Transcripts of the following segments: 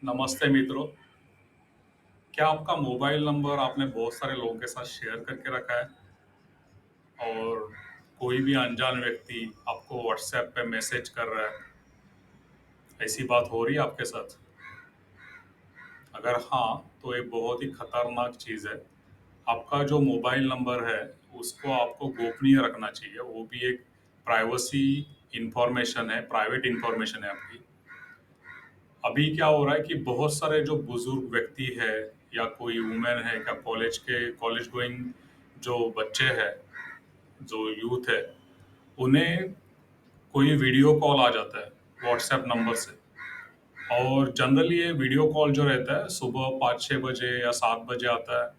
नमस्ते मित्रों। क्या आपका मोबाइल नंबर आपने बहुत सारे लोगों के साथ शेयर करके रखा है और कोई भी अनजान व्यक्ति आपको व्हाट्सएप पे मैसेज कर रहा है, ऐसी बात हो रही है आपके साथ? अगर हाँ, तो ये बहुत ही खतरनाक चीज़ है। आपका जो मोबाइल नंबर है, उसको आपको गोपनीय रखना चाहिए। वो भी एक प्राइवेसी इंफॉर्मेशन है, प्राइवेट इंफॉर्मेशन है आपकी। अभी क्या हो रहा है कि बहुत सारे जो बुजुर्ग व्यक्ति है या कोई वुमेन है या कॉलेज गोइंग जो बच्चे हैं, जो यूथ है, उन्हें कोई वीडियो कॉल आ जाता है व्हाट्सएप नंबर से। और जनरली ये वीडियो कॉल जो रहता है सुबह 5-6 बजे या 7 बजे आता है,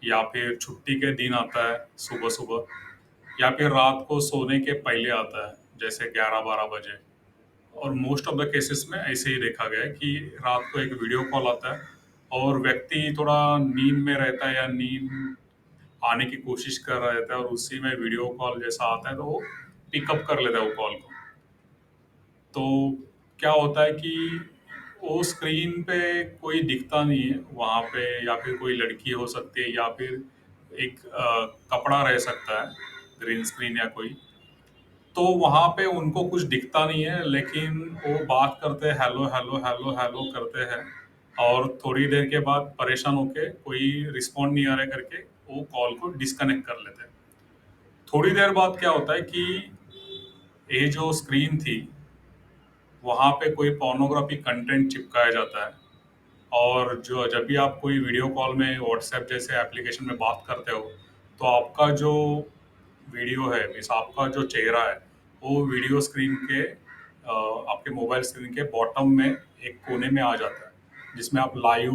या फिर छुट्टी के दिन आता है सुबह सुबह, या फिर रात को सोने के पहले आता है जैसे 11-12 बजे। और मोस्ट ऑफ द केसेस में ऐसे ही देखा गया है कि रात को एक वीडियो कॉल आता है और व्यक्ति थोड़ा नींद में रहता है या नींद आने की कोशिश कर रहा रहता है, और उसी में वीडियो कॉल जैसा आता है तो वो पिकअप कर लेता है वो कॉल को। तो क्या होता है कि वो स्क्रीन पे कोई दिखता नहीं है वहाँ पे, या फिर कोई लड़की हो सकती है, या फिर एक कपड़ा रह सकता है, ग्रीन स्क्रीन या कोई। तो वहाँ पे उनको कुछ दिखता नहीं है, लेकिन वो बात करते हैं, हेलो हेलो हेलो हेलो करते हैं, और थोड़ी देर के बाद परेशान होके कोई रिस्पॉन्ड नहीं आ रहा करके वो कॉल को डिस्कनेक्ट कर लेते हैं। थोड़ी देर बाद क्या होता है कि ये जो स्क्रीन थी, वहाँ पे कोई पोर्नोग्राफी कंटेंट चिपकाया जाता है। और जो जब भी आप कोई वीडियो कॉल में व्हाट्सएप जैसे एप्लीकेशन में बात करते हो, तो आपका जो वीडियो है, मीन्स आपका जो चेहरा है, वो वीडियो स्क्रीन के आपके मोबाइल स्क्रीन के बॉटम में एक कोने में आ जाता है, जिसमें आप लाइव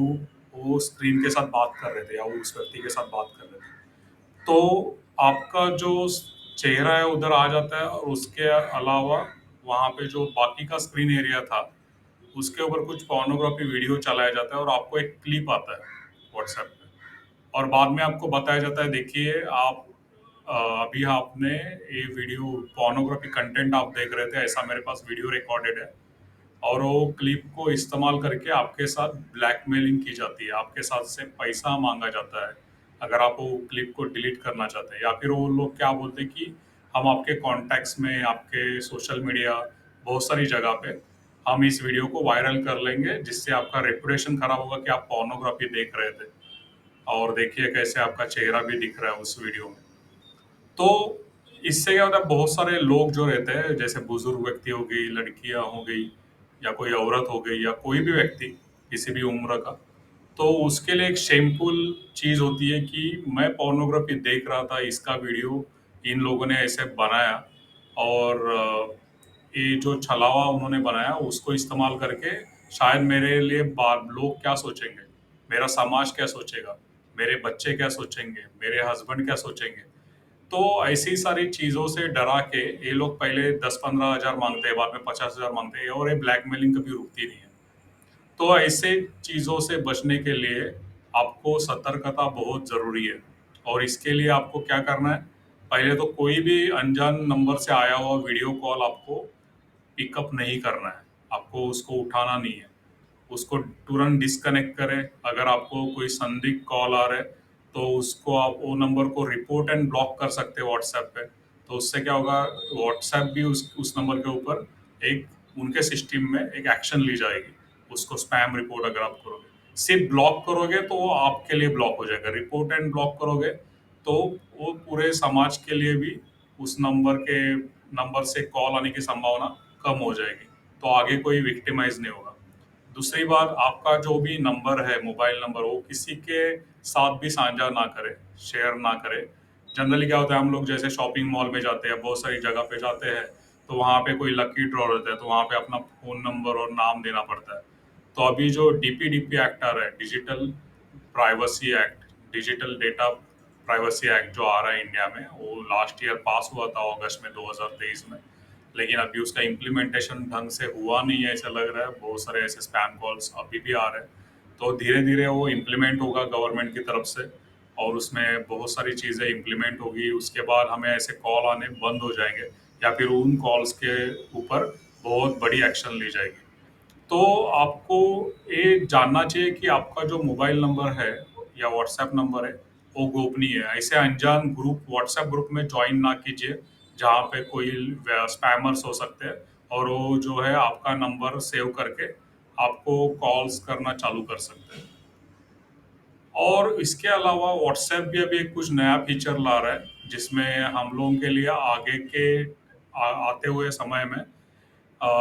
वो स्क्रीन के साथ बात कर रहे थे या उस व्यक्ति के साथ बात कर रहे थे। तो आपका जो चेहरा है उधर आ जाता है, और उसके अलावा वहाँ पे जो बाकी का स्क्रीन एरिया था, उसके ऊपर कुछ पोर्नोग्राफी वीडियो चलाया जाता है और आपको एक क्लिप आता है व्हाट्सएप पे। और बाद में आपको बताया जाता है, देखिए आप अभी आपने ये वीडियो पोर्नोग्राफी कंटेंट आप देख रहे थे, ऐसा मेरे पास वीडियो रिकॉर्डेड है। और वो क्लिप को इस्तेमाल करके आपके साथ ब्लैकमेलिंग की जाती है, आपके साथ से पैसा मांगा जाता है अगर आप वो क्लिप को डिलीट करना चाहते हैं। या फिर वो लोग क्या बोलते हैं कि हम आपके कॉन्टैक्ट्स में, आपके सोशल मीडिया, बहुत सारी जगह पे हम इस वीडियो को वायरल कर लेंगे, जिससे आपका रेपुटेशन खराब होगा कि आप पोर्नोग्राफी देख रहे थे, और देखिए कैसे आपका चेहरा भी दिख रहा है उस वीडियो में। तो इससे क्या होता है, बहुत सारे लोग जो रहते हैं, जैसे बुजुर्ग व्यक्ति हो गई, लड़कियां हो गई, या कोई औरत हो गई, या कोई भी व्यक्ति किसी भी उम्र का, तो उसके लिए एक शेमफुल चीज होती है कि मैं पोर्नोग्राफी देख रहा था, इसका वीडियो इन लोगों ने ऐसे बनाया, और ये जो छलावा उन्होंने बनाया उसको इस्तेमाल करके शायद मेरे लिए लोग क्या सोचेंगे, मेरा समाज क्या सोचेगा, मेरे बच्चे क्या सोचेंगे, मेरे हस्बैंड क्या सोचेंगे। तो ऐसी सारी चीज़ों से डरा के ये लोग पहले 10-15 हज़ार मांगते हैं, बाद में 50 हज़ार मांगते हैं, और ये ब्लैकमेलिंग कभी रुकती नहीं है। तो ऐसे चीज़ों से बचने के लिए आपको सतर्कता बहुत ज़रूरी है। और इसके लिए आपको क्या करना है, पहले तो कोई भी अनजान नंबर से आया हुआ वीडियो कॉल आपको पिकअप नहीं करना है, आपको उसको उठाना नहीं है। उसको तुरंत डिस्कनेक्ट करें। अगर आपको कोई संदिग्ध कॉल आ रहा है, तो उसको आप वो नंबर को रिपोर्ट एंड ब्लॉक कर सकते हैं व्हाट्सएप पे। तो उससे क्या होगा, व्हाट्सएप भी उस नंबर के ऊपर एक उनके सिस्टम में एक एक्शन ली जाएगी। उसको स्पैम रिपोर्ट अगर आप करोगे, सिर्फ ब्लॉक करोगे तो वो आपके लिए ब्लॉक हो जाएगा, रिपोर्ट एंड ब्लॉक करोगे तो वो पूरे समाज के लिए भी उस नंबर से कॉल आने की संभावना कम हो जाएगी। तो आगे कोई विक्टिमाइज नहीं होगा। दूसरी बात, आपका जो भी नंबर है, मोबाइल नंबर, वो किसी के साथ भी साझा ना करें, शेयर ना करें। जनरली क्या होता है, हम लोग जैसे शॉपिंग मॉल में जाते हैं, बहुत सारी जगह पे जाते हैं, तो वहाँ पे कोई लकी ड्रॉ रहता है, तो वहाँ पे अपना फ़ोन नंबर और नाम देना पड़ता है। तो अभी जो डीपीडीपी एक्ट आ रहा है, privacy act digital data privacy act जो आ रहा है इंडिया में, वो लास्ट ईयर पास हुआ था अगस्त में 2023 में। लेकिन अभी उसका इम्प्लीमेंटेशन ढंग से हुआ नहीं है, ऐसा लग रहा है। बहुत सारे ऐसे स्पैम कॉल्स अभी भी आ रहे हैं। तो धीरे धीरे वो इम्प्लीमेंट होगा गवर्नमेंट की तरफ से, और उसमें बहुत सारी चीज़ें इम्प्लीमेंट होगी। उसके बाद हमें ऐसे कॉल आने बंद हो जाएंगे, या फिर उन कॉल्स के ऊपर बहुत बड़ी एक्शन ली जाएगी। तो आपको ये जानना चाहिए कि आपका जो मोबाइल नंबर है या व्हाट्सएप नंबर है वो गोपनीय है। ऐसे अनजान ग्रुप व्हाट्सएप ग्रुप में ज्वाइन ना कीजिए जहाँ पे कोई स्पैमर्स हो सकते हैं और वो जो है आपका नंबर सेव करके आपको कॉल्स करना चालू कर सकते हैं। और इसके अलावा व्हाट्सएप भी अभी एक कुछ नया फीचर ला रहा है जिसमें हम लोगों के लिए आगे के आते हुए समय में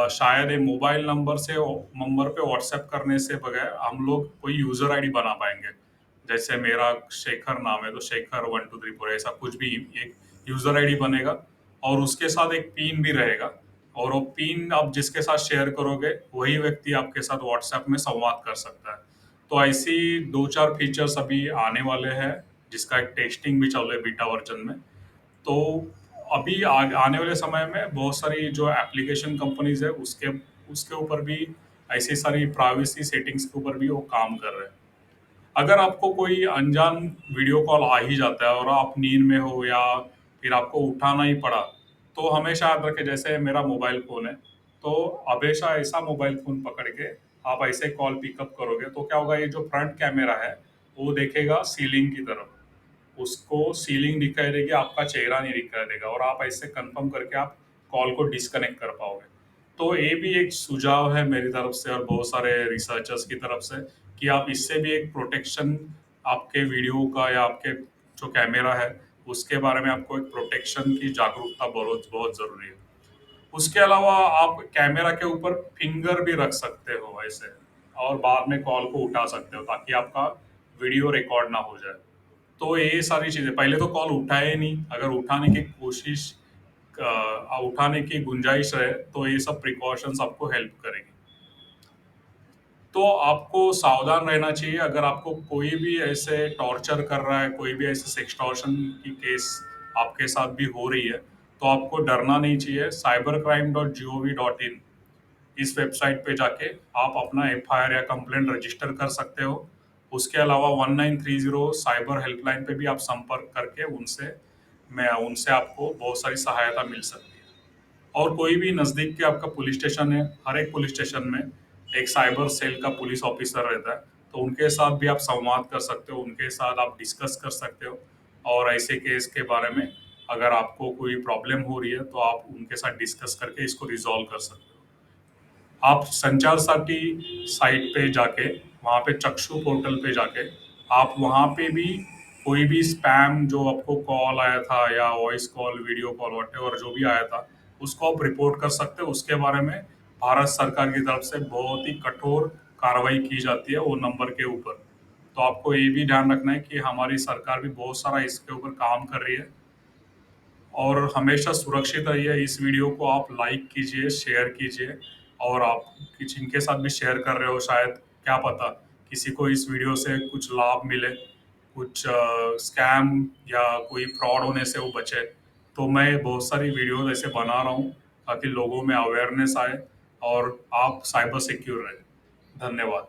शायद ये मोबाइल नंबर पे व्हाट्सएप करने से बगैर हम लोग कोई यूजर आईडी बना पाएंगे। जैसे मेरा शेखर नाम है तो शेखर 1 2 3 4 ऐसा कुछ भी एक यूजर आईडी बनेगा और उसके साथ एक पिन भी रहेगा। और वो पिन आप जिसके साथ शेयर करोगे वही व्यक्ति आपके साथ व्हाट्सएप में संवाद कर सकता है। तो ऐसी दो चार फीचर्स अभी आने वाले हैं जिसका एक टेस्टिंग भी चल रहा है बीटा वर्जन में। तो अभी आने वाले समय में बहुत सारी जो एप्लीकेशन कंपनीज है उसके उसके ऊपर भी ऐसी सारी प्राइवेसी सेटिंग्स के ऊपर भी वो काम कर रहे हैं। अगर आपको कोई अनजान वीडियो कॉल आ ही जाता है और आप नींद में हो या फिर आपको उठाना ही पड़ा तो हमेशा याद रखें जैसे मेरा मोबाइल फोन है तो हमेशा ऐसा मोबाइल फोन पकड़ के आप ऐसे कॉल पिकअप करोगे तो क्या होगा, ये जो फ्रंट कैमरा है वो देखेगा सीलिंग की तरफ, उसको सीलिंग दिखाई देगी, आपका चेहरा नहीं दिखाई देगा और आप ऐसे कंफर्म करके आप कॉल को डिस्कनेक्ट कर पाओगे। तो ये भी एक सुझाव है मेरी तरफ से और बहुत सारे रिसर्चर्स की तरफ से कि आप इससे भी एक प्रोटेक्शन आपके वीडियो का या आपके जो कैमरा है उसके बारे में आपको एक प्रोटेक्शन की जागरूकता बहुत बहुत जरूरी है। उसके अलावा आप कैमरा के ऊपर फिंगर भी रख सकते हो ऐसे और बाद में कॉल को उठा सकते हो ताकि आपका वीडियो रिकॉर्ड ना हो जाए। तो ये सारी चीजें, पहले तो कॉल उठाए नहीं, अगर उठाने की कोशिश उठाने की गुंजाइश है तो ये सब प्रिकॉशंस आपको हेल्प करेंगे। तो आपको सावधान रहना चाहिए अगर आपको कोई भी ऐसे टॉर्चर कर रहा है, कोई भी ऐसे सेक्सटॉर्शन की केस आपके साथ भी हो रही है तो आपको डरना नहीं चाहिए। cybercrime.gov.in इस वेबसाइट पे जाके आप अपना एफआईआर या कंप्लेंट रजिस्टर कर सकते हो। उसके अलावा 1930 साइबर हेल्पलाइन पे भी आप संपर्क करके उनसे आपको बहुत सारी सहायता मिल सकती है। और कोई भी नज़दीक के आपका पुलिस स्टेशन है, हर एक पुलिस स्टेशन में एक साइबर सेल का पुलिस ऑफिसर रहता है तो उनके साथ भी आप संवाद कर सकते हो, उनके साथ आप डिस्कस कर सकते हो और ऐसे केस के बारे में अगर आपको कोई प्रॉब्लम हो रही है तो आप उनके साथ डिस्कस करके इसको रिजॉल्व कर सकते हो। आप संचार साथी साइट पे जाके वहाँ पे चक्षु पोर्टल पे जाके आप वहाँ पे भी कोई भी स्पैम जो आपको कॉल आया था या voice call video call whatever जो भी आया था उसको आप रिपोर्ट कर सकते हो। उसके बारे में भारत सरकार की तरफ से बहुत ही कठोर कार्रवाई की जाती है वो नंबर के ऊपर। तो आपको ये भी ध्यान रखना है कि हमारी सरकार भी बहुत सारा इसके ऊपर काम कर रही है और हमेशा सुरक्षित रहिए। इस वीडियो को आप लाइक कीजिए, शेयर कीजिए और आप जिनके साथ भी शेयर कर रहे हो शायद क्या पता किसी को इस वीडियो से कुछ लाभ मिले, कुछ स्कैम या कोई फ्रॉड होने से वो बचे। तो मैं बहुत सारी वीडियोस ऐसे बना रहा हूँ ताकि लोगों में अवेयरनेस आए और आप साइबर सिक्योर रहें। धन्यवाद।